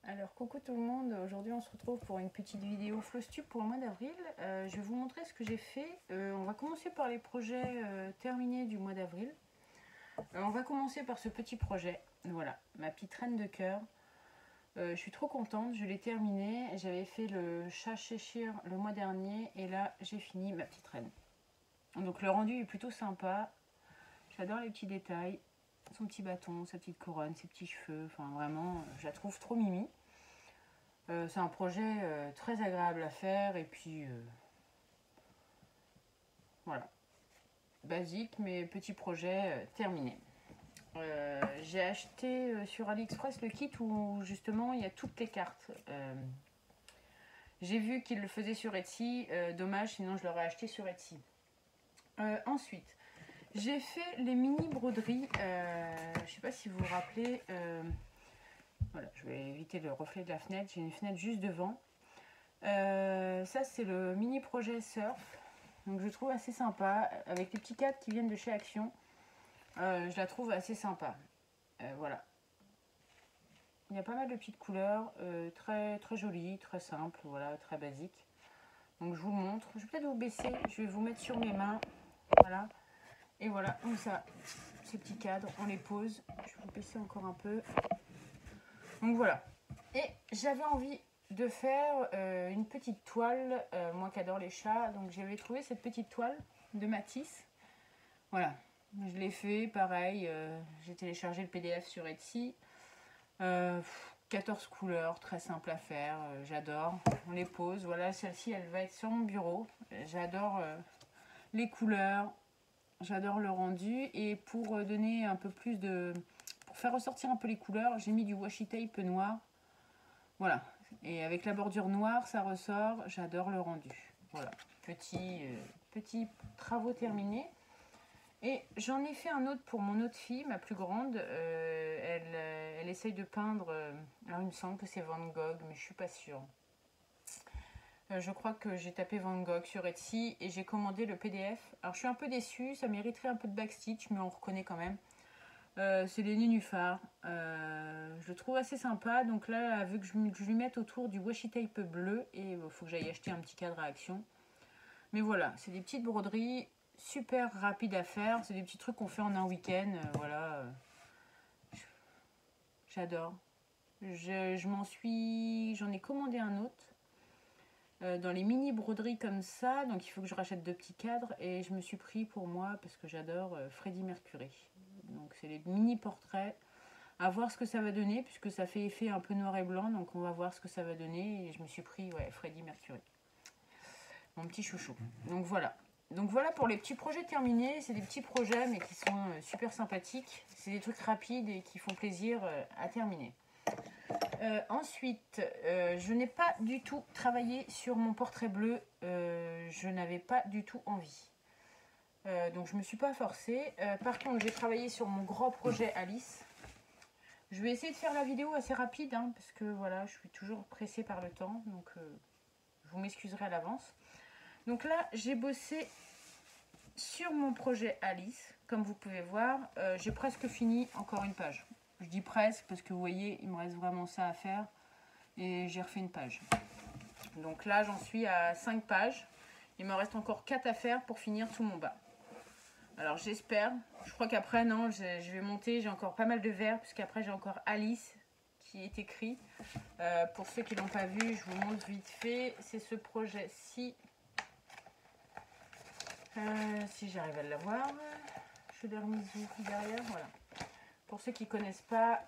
Alors coucou tout le monde, aujourd'hui on se retrouve pour une petite vidéo Flosstube pour le mois d'avril. Je vais vous montrer ce que j'ai fait. On va commencer par les projets terminés du mois d'avril. On va commencer par ce petit projet, voilà, ma petite reine de cœur. Je suis trop contente, je l'ai terminée. J'avais fait le chat Cheshire le mois dernier et là j'ai fini ma petite reine. Donc le rendu est plutôt sympa, j'adore les petits détails. Son petit bâton, sa petite couronne, ses petits cheveux, enfin vraiment, je la trouve trop mimi. C'est un projet très agréable à faire et puis voilà, basique mais petit projet terminé. J'ai acheté sur AliExpress le kit où justement il y a toutes les cartes. J'ai vu qu'ils le faisaient sur Etsy, dommage sinon je l'aurais acheté sur Etsy. Ensuite, j'ai fait les mini broderies, je ne sais pas si vous vous rappelez, voilà, je vais éviter le reflet de la fenêtre, j'ai une fenêtre juste devant. Ça c'est le mini projet surf, donc je trouve assez sympa, avec les petits cadres qui viennent de chez Action, je la trouve assez sympa. Voilà. Il y a pas mal de petites couleurs, très, très jolies, très simples, voilà, très basiques. Donc je vous montre, je vais peut-être vous baisser, je vais vous mettre sur mes mains, voilà. Et voilà, comme ça, ces petits cadres, on les pose. Je vais vous baisser encore un peu. Donc voilà. Et j'avais envie de faire une petite toile, moi qui adore les chats. Donc j'avais trouvé cette petite toile de Matisse. Voilà, je l'ai fait, pareil. J'ai téléchargé le PDF sur Etsy. 14 couleurs, très simple à faire, j'adore. On les pose. Voilà, celle-ci, elle va être sur mon bureau. J'adore les couleurs. J'adore le rendu et pour donner un peu plus de... Pour faire ressortir un peu les couleurs, j'ai mis du washi tape noir. Voilà. Et avec la bordure noire, ça ressort. J'adore le rendu. Voilà. Petit travaux terminés. Et j'en ai fait un autre pour mon autre fille, ma plus grande. Elle essaye de peindre... alors il me semble que c'est Van Gogh, mais je suis pas sûre. Je crois que j'ai tapé Van Gogh sur Etsy et j'ai commandé le PDF. Alors je suis un peu déçue, ça mériterait un peu de backstitch, mais on reconnaît quand même. C'est les nénuphars. Je le trouve assez sympa. Donc là, vu que je lui mette autour du washi tape bleu, et il faut que j'aille acheter un petit cadre à Action. Mais voilà, c'est des petites broderies super rapides à faire. C'est des petits trucs qu'on fait en un week-end. Voilà. J'adore. J'en ai commandé un autre. Dans les mini broderies comme ça, donc il faut que je rachète 2 petits cadres et je me suis pris pour moi parce que j'adore Freddie Mercury. Donc c'est les mini portraits, à voir ce que ça va donner puisque ça fait effet un peu noir et blanc, donc on va voir ce que ça va donner et je me suis pris Freddie Mercury, mon petit chouchou. Donc voilà pour les petits projets terminés. C'est des petits projets mais qui sont super sympathiques, c'est des trucs rapides et qui font plaisir à terminer. Ensuite, je n'ai pas du tout travaillé sur mon portrait bleu. Je n'avais pas du tout envie. Donc je ne me suis pas forcée. Par contre, j'ai travaillé sur mon grand projet Alice. Je vais essayer de faire la vidéo assez rapide, hein, parce que voilà, je suis toujours pressée par le temps. Donc vous m'excuserez à l'avance. Donc là, j'ai bossé sur mon projet Alice. Comme vous pouvez voir, j'ai presque fini encore une page. Je dis presque parce que vous voyez, il me reste vraiment ça à faire. Et j'ai refait une page. Donc là, j'en suis à 5 pages. Il me reste encore 4 à faire pour finir tout mon bas. Alors j'espère. Je crois qu'après, non, je vais monter. J'ai encore pas mal de vers, puisqu'après, j'ai encore Alice qui est écrit. Pour ceux qui ne l'ont pas vu, je vous montre vite fait. C'est ce projet-ci. Si j'arrive à l'avoir. Je l'ai remise derrière. Voilà. Pour ceux qui ne connaissent pas,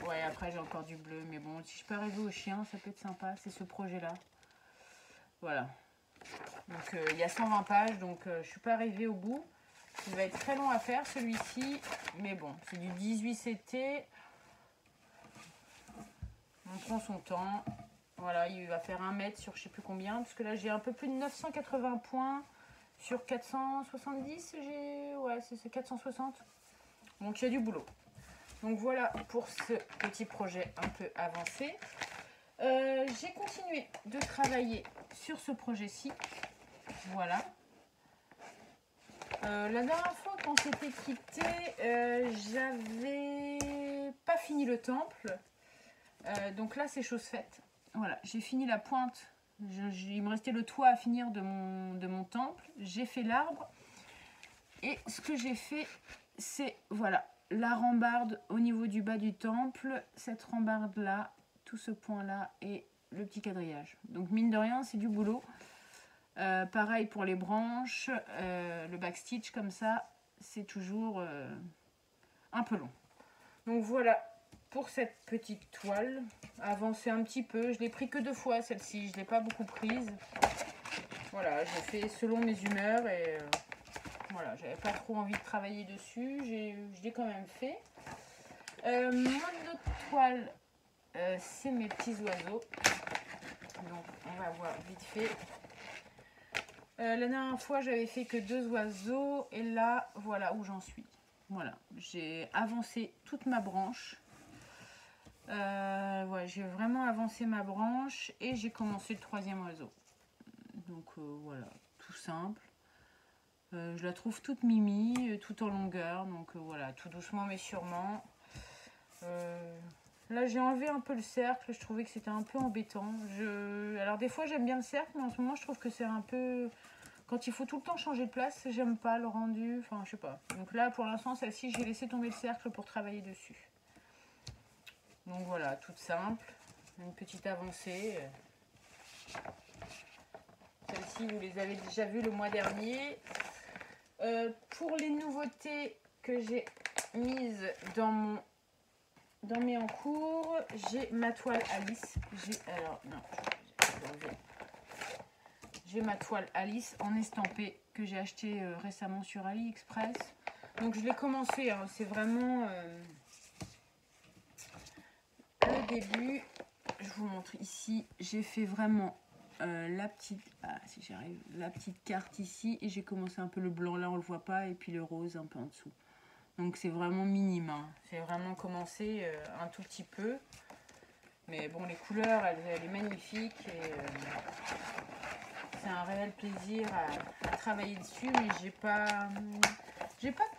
ouais, après j'ai encore du bleu, mais bon, si je peux arriver au chien, ça peut être sympa. C'est ce projet-là. Voilà. Donc il y a 120 pages, donc je ne suis pas arrivée au bout. Il va être très long à faire celui-ci, mais bon, c'est du 18 CT. On prend son temps. Voilà, il va faire 1 mètre sur je ne sais plus combien, parce que là j'ai un peu plus de 980 points sur 470. Ouais, c'est 460. Donc il y a du boulot. Donc voilà pour ce petit projet un peu avancé. J'ai continué de travailler sur ce projet-ci. Voilà. La dernière fois qu'on s'était quitté, j'avais pas fini le temple. Donc là, c'est chose faite. Voilà, j'ai fini la pointe. Il me restait le toit à finir de mon temple. J'ai fait l'arbre. Et ce que j'ai fait, c'est, voilà, la rambarde au niveau du bas du temple. Cette rambarde-là, tout ce point-là et le petit quadrillage. Donc, mine de rien, c'est du boulot. Pareil pour les branches. Le backstitch, comme ça, c'est toujours un peu long. Donc, voilà. Pour cette petite toile, avancer un petit peu. Je l'ai pris que 2 fois celle-ci, je ne l'ai pas beaucoup prise. Voilà, j'ai fait selon mes humeurs et voilà, j'avais pas trop envie de travailler dessus. Je l'ai quand même fait. Mon autre toile, c'est mes petits oiseaux. Donc on va voir vite fait. La dernière fois, j'avais fait que 2 oiseaux et là, voilà où j'en suis. Voilà, j'ai avancé toute ma branche. Ouais, j'ai vraiment avancé ma branche et j'ai commencé le 3e oiseau. Donc voilà, tout simple. Je la trouve toute mimi, tout en longueur. Donc voilà, tout doucement mais sûrement. Là, j'ai enlevé un peu le cercle. Je trouvais que c'était un peu embêtant. Alors des fois, j'aime bien le cercle, mais en ce moment, je trouve que c'est un peu... Quand il faut tout le temps changer de place, j'aime pas le rendu. Enfin, je sais pas. Donc là, pour l'instant, celle-ci, j'ai laissé tomber le cercle pour travailler dessus. Donc voilà, toute simple, une petite avancée. Celles-ci, vous les avez déjà vues le mois dernier. Pour les nouveautés que j'ai mises dans mes encours, j'ai ma toile Alice. J'ai ma toile Alice en estampé que j'ai acheté récemment sur AliExpress. Donc je l'ai commencé, hein, c'est vraiment... le début, je vous montre ici, j'ai fait vraiment la petite carte ici et j'ai commencé un peu le blanc là on le voit pas et puis le rose un peu en dessous. Donc c'est vraiment minime, hein. C'est vraiment commencé un tout petit peu, mais bon les couleurs elle est magnifique et c'est un réel plaisir à travailler dessus, mais j'ai pas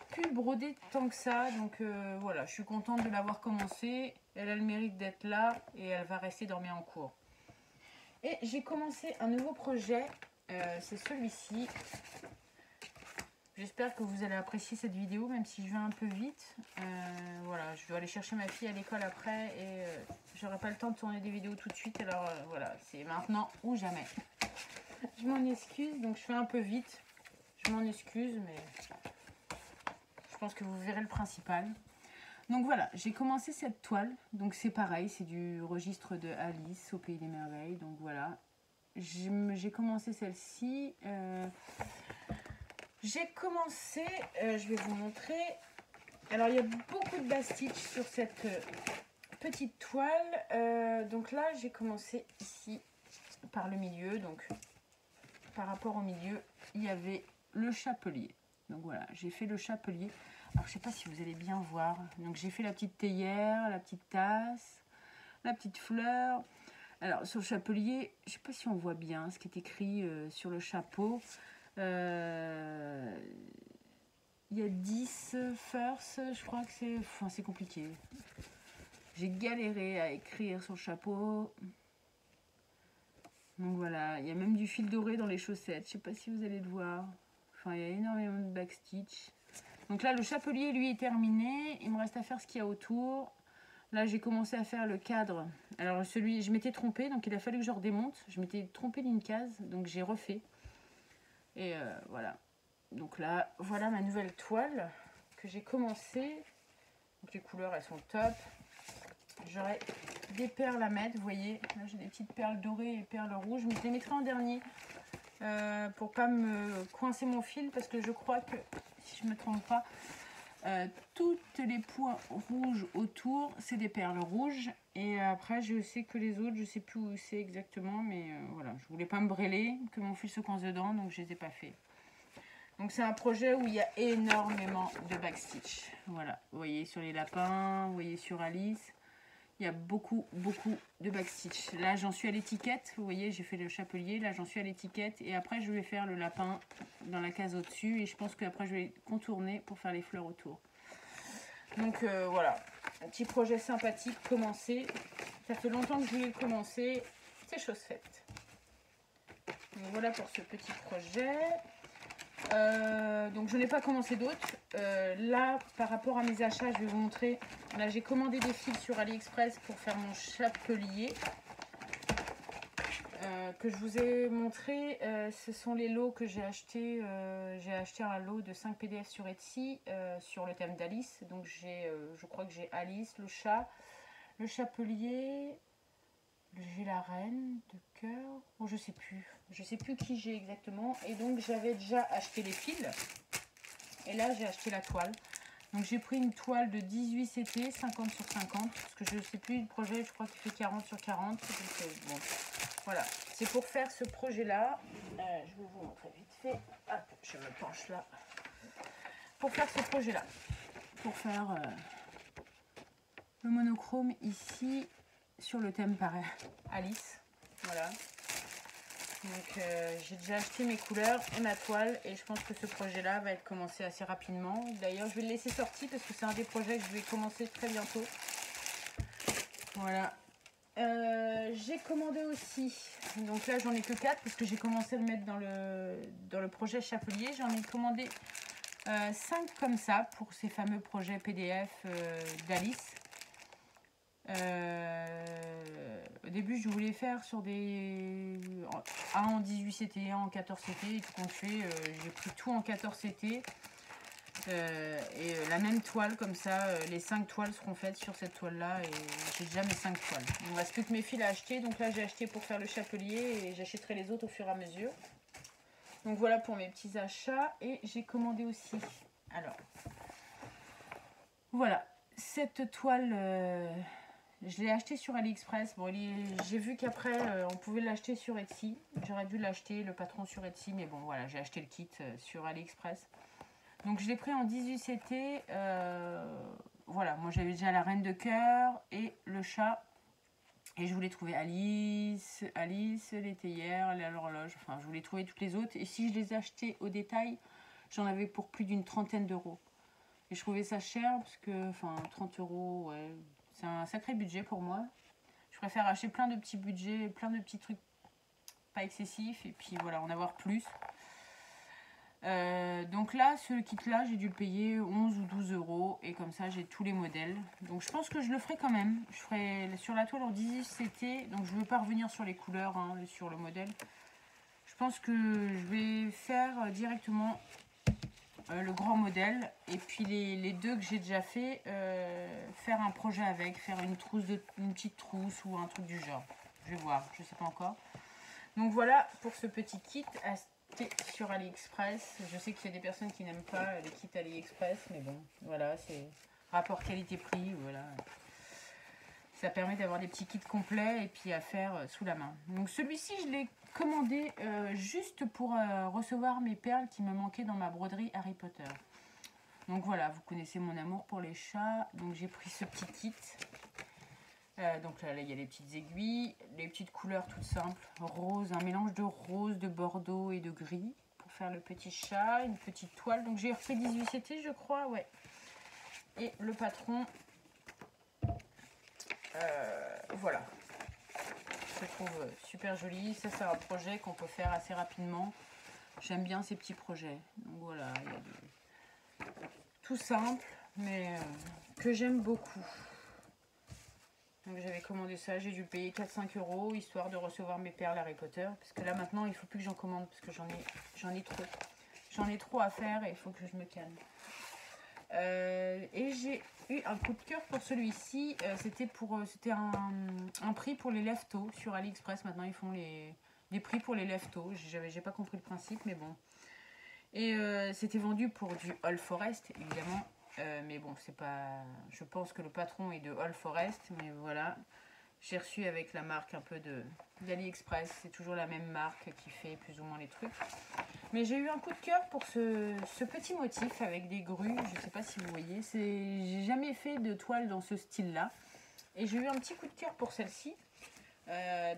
pu broder tant que ça, donc voilà, je suis contente de l'avoir commencé. Elle a le mérite d'être là et elle va rester dans mes encours. Et j'ai commencé un nouveau projet, c'est celui-ci. J'espère que vous allez apprécier cette vidéo, même si je vais un peu vite. Voilà, je dois aller chercher ma fille à l'école après et j'aurai pas le temps de tourner des vidéos tout de suite. Alors voilà, c'est maintenant ou jamais. Je m'en excuse, donc je fais un peu vite. Je m'en excuse, mais je pense que vous verrez le principal. Donc voilà, j'ai commencé cette toile. Donc c'est pareil, c'est du registre de Alice au Pays des Merveilles. Donc voilà, j'ai commencé celle-ci. J'ai commencé, je vais vous montrer. Alors il y a beaucoup de bas-stitch sur cette petite toile. Donc là, j'ai commencé ici par le milieu. Donc par rapport au milieu, il y avait le chapelier. Donc voilà, j'ai fait le chapelier. Alors je sais pas si vous allez bien voir. Donc j'ai fait la petite théière, la petite tasse, la petite fleur. Alors sur le chapelier, je sais pas si on voit bien ce qui est écrit sur le chapeau. Il y a 10 first, je crois que c'est... Enfin c'est compliqué. J'ai galéré à écrire sur le chapeau. Donc voilà, il y a même du fil doré dans les chaussettes. Je sais pas si vous allez le voir. Enfin, il y a énormément de backstitch. Donc là, le chapelier, lui, est terminé. Il me reste à faire ce qu'il y a autour. Là, j'ai commencé à faire le cadre. Alors, celui, je m'étais trompée, donc il a fallu que je redémonte. Je m'étais trompée d'une case, donc j'ai refait. Et voilà. Donc là, voilà ma nouvelle toile que j'ai commencé. Donc les couleurs, elles sont top. J'aurai des perles à mettre, vous voyez. Là, j'ai des petites perles dorées et perles rouges. Mais je les mettrai en dernier pour pas me coincer mon fil, parce que je crois que, si je me trompe pas, toutes les points rouges autour, c'est des perles rouges. Et après, je sais que les autres, je sais plus où c'est exactement, mais voilà, je voulais pas me brêler, que mon fil se coince dedans, donc je les ai pas fait. Donc c'est un projet où il y a énormément de backstitch. Voilà, vous voyez sur les lapins, vous voyez sur Alice, il y a beaucoup de backstitch. Là, j'en suis à l'étiquette, vous voyez, j'ai fait le chapelier, là j'en suis à l'étiquette, et après je vais faire le lapin dans la case au-dessus, et je pense qu'après je vais contourner pour faire les fleurs autour. Donc voilà, un petit projet sympathique commencé. Ça fait longtemps que je voulais le commencer. C'est chose faite. Donc voilà pour ce petit projet. Donc je n'ai pas commencé d'autres. Là, par rapport à mes achats, je vais vous montrer. Là, j'ai commandé des fils sur AliExpress pour faire mon chapelier. Que je vous ai montré, ce sont les lots que j'ai achetés. J'ai acheté un lot de 5 PDF sur Etsy sur le thème d'Alice. Donc je crois que j'ai Alice, le chat, le chapelier, j'ai la reine de cœur. Bon, je sais plus qui j'ai exactement. Et donc j'avais déjà acheté les fils. Et là j'ai acheté la toile. Donc j'ai pris une toile de 18 CT, 50 sur 50, parce que je ne sais plus le projet, je crois qu'il fait 40 sur 40. Donc, bon, voilà, c'est pour faire ce projet-là. Je vais vous montrer vite fait. Hop, je me penche là. Pour faire ce projet-là. Pour faire le monochrome ici, sur le thème par Alice. Voilà. Donc j'ai déjà acheté mes couleurs et ma toile et je pense que ce projet là va être commencé assez rapidement. D'ailleurs je vais le laisser sorti parce que c'est un des projets que je vais commencer très bientôt. Voilà. J'ai commandé aussi, donc là j'en ai que 4 parce que j'ai commencé à le mettre dans le projet chapelier. J'en ai commandé 5 comme ça pour ces fameux projets PDF d'Alice. Au début je voulais faire sur des un en 18 CT, un en 14 CT et tout compte fait, j'ai pris tout en 14 CT et la même toile comme ça, les 5 toiles seront faites sur cette toile là et j'ai déjà mes 5 toiles. Il me reste plus que mes fils à acheter, donc là j'ai acheté pour faire le chapelier et j'achèterai les autres au fur et à mesure. Donc voilà pour mes petits achats et j'ai commandé aussi, alors voilà cette toile. Je l'ai acheté sur AliExpress. Bon, j'ai vu qu'après, on pouvait l'acheter sur Etsy. J'aurais dû l'acheter, le patron, sur Etsy. Mais bon, voilà, j'ai acheté le kit sur AliExpress. Donc, je l'ai pris en 18 CT. Voilà, moi, j'avais déjà la reine de cœur et le chat. Et je voulais trouver Alice, l'étayère, l'horloge. Enfin, je voulais trouver toutes les autres. Et si je les achetais au détail, j'en avais pour plus d'une trentaine d'euros. Et je trouvais ça cher parce que, enfin, 30 euros, ouais... C'est un sacré budget pour moi. Je préfère acheter plein de petits budgets, plein de petits trucs pas excessifs. Et puis voilà, en avoir plus. Donc là, ce kit-là, j'ai dû le payer 11 ou 12 euros. Et comme ça, j'ai tous les modèles. Donc je pense que je le ferai quand même. Je ferai sur la toile en 18 CT. Donc je ne veux pas revenir sur les couleurs, hein, sur le modèle. Je pense que je vais faire directement... le grand modèle et puis les deux que j'ai déjà fait, faire un projet avec, faire une petite trousse ou un truc du genre. Je vais voir, je sais pas encore. Donc voilà pour ce petit kit acheté sur AliExpress. Je sais qu'il y a des personnes qui n'aiment pas les kits AliExpress, mais bon, voilà, c'est rapport qualité-prix, voilà. Ça permet d'avoir des petits kits complets et puis à faire sous la main. Donc celui-ci, je l'ai commandé juste pour recevoir mes perles qui me manquaient dans ma broderie Harry Potter. Donc voilà, vous connaissez mon amour pour les chats. Donc j'ai pris ce petit kit. Donc là, il y a les petites aiguilles, les petites couleurs toutes simples. Rose, un mélange de rose, de bordeaux et de gris pour faire le petit chat. Une petite toile. Donc j'ai refait 18 CT, je crois, ouais. Et le patron... voilà, je trouve super joli. Ça, c'est un projet qu'on peut faire assez rapidement. J'aime bien ces petits projets. Donc voilà, il y a tout simple, mais que j'aime beaucoup. Donc j'avais commandé ça, j'ai dû payer 4-5 euros histoire de recevoir mes perles Harry Potter. Parce que là maintenant, il faut plus que j'en commande parce que j'en ai trop. J'en ai trop à faire et il faut que je me calme. Et j'ai eu un coup de cœur pour celui-ci. C'était un prix pour les leftos sur AliExpress. Maintenant ils font des prix pour les leftos. J'ai pas compris le principe, mais bon. Et c'était vendu pour du All Forest, évidemment. Mais bon, c'est pas. Je pense que le patron est de All Forest, mais voilà. J'ai reçu avec la marque un peu d'AliExpress. C'est toujours la même marque qui fait plus ou moins les trucs. Mais j'ai eu un coup de cœur pour ce petit motif avec des grues. Je ne sais pas si vous voyez. J'ai jamais fait de toile dans ce style-là. Et j'ai eu un petit coup de cœur pour celle-ci.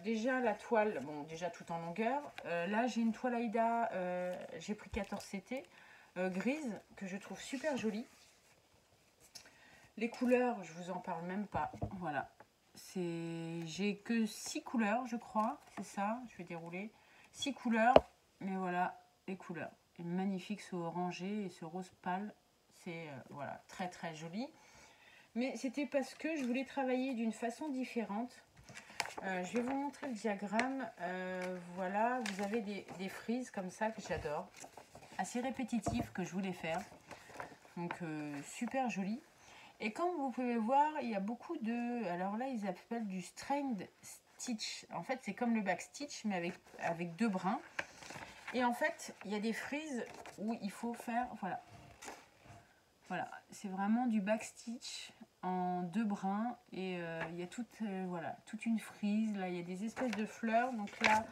Déjà la toile, bon déjà tout en longueur. Là j'ai une toile Aïda, j'ai pris 14 CT, grise, que je trouve super jolie. Les couleurs, je vous en parle même pas. Voilà. j'ai que 6 couleurs, je crois. C'est ça, je vais dérouler. 6 couleurs, mais voilà les couleurs. Et magnifique ce orangé et ce rose pâle. C'est voilà, très très joli. Mais c'était parce que je voulais travailler d'une façon différente. Je vais vous montrer le diagramme. Voilà, vous avez des frises comme ça que j'adore. Assez répétitifs que je voulais faire. Donc super joli. Et comme vous pouvez voir, il y a beaucoup de... Alors là, ils appellent du strained stitch. En fait, c'est comme le backstitch, mais avec 2 brins. Et en fait, il y a des frises où il faut faire... Voilà. Voilà, c'est vraiment du backstitch en 2 brins. Et il y a voilà, toute une frise. Là, il y a des espèces de fleurs. Donc là,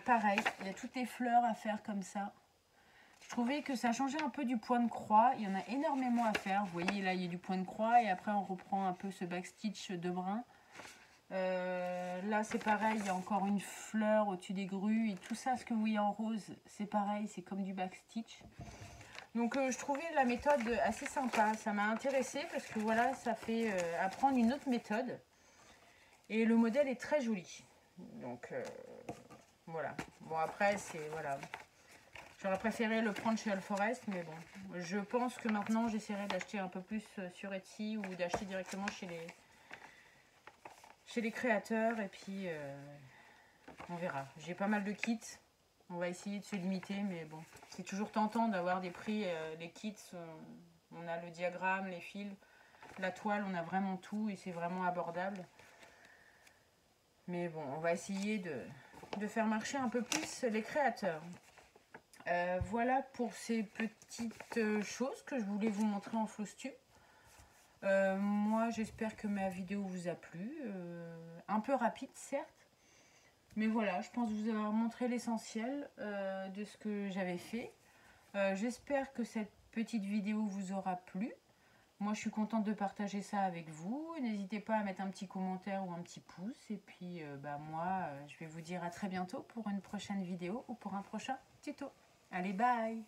pareil, il y a toutes les fleurs à faire comme ça. Je trouvais que ça changeait un peu du point de croix. Il y en a énormément à faire. Vous voyez, là, il y a du point de croix. Et après, on reprend un peu ce backstitch de brun. Là, c'est pareil. Il y a encore une fleur au-dessus des grues. Et tout ça, ce que vous voyez en rose, c'est pareil. C'est comme du backstitch. Donc, je trouvais la méthode assez sympa. Ça m'a intéressée parce que, voilà, ça fait apprendre une autre méthode. Et le modèle est très joli. Donc, voilà. Bon, après, c'est... Voilà. J'aurais préféré le prendre chez Alforest, mais bon. Je pense que maintenant, j'essaierai d'acheter un peu plus sur Etsy ou d'acheter directement chez les créateurs. Et puis, on verra. J'ai pas mal de kits. On va essayer de se limiter, mais bon. C'est toujours tentant d'avoir des prix. Les kits, on a le diagramme, les fils, la toile, on a vraiment tout et c'est vraiment abordable. Mais bon, on va essayer de faire marcher un peu plus les créateurs. Voilà pour ces petites choses que je voulais vous montrer en Flosstube. Moi, j'espère que ma vidéo vous a plu. Un peu rapide, certes. Mais voilà, je pense vous avoir montré l'essentiel de ce que j'avais fait. J'espère que cette petite vidéo vous aura plu. Moi, je suis contente de partager ça avec vous. N'hésitez pas à mettre un petit commentaire ou un petit pouce. Et puis, moi, je vais vous dire à très bientôt pour une prochaine vidéo ou pour un prochain tuto. Allez, bye!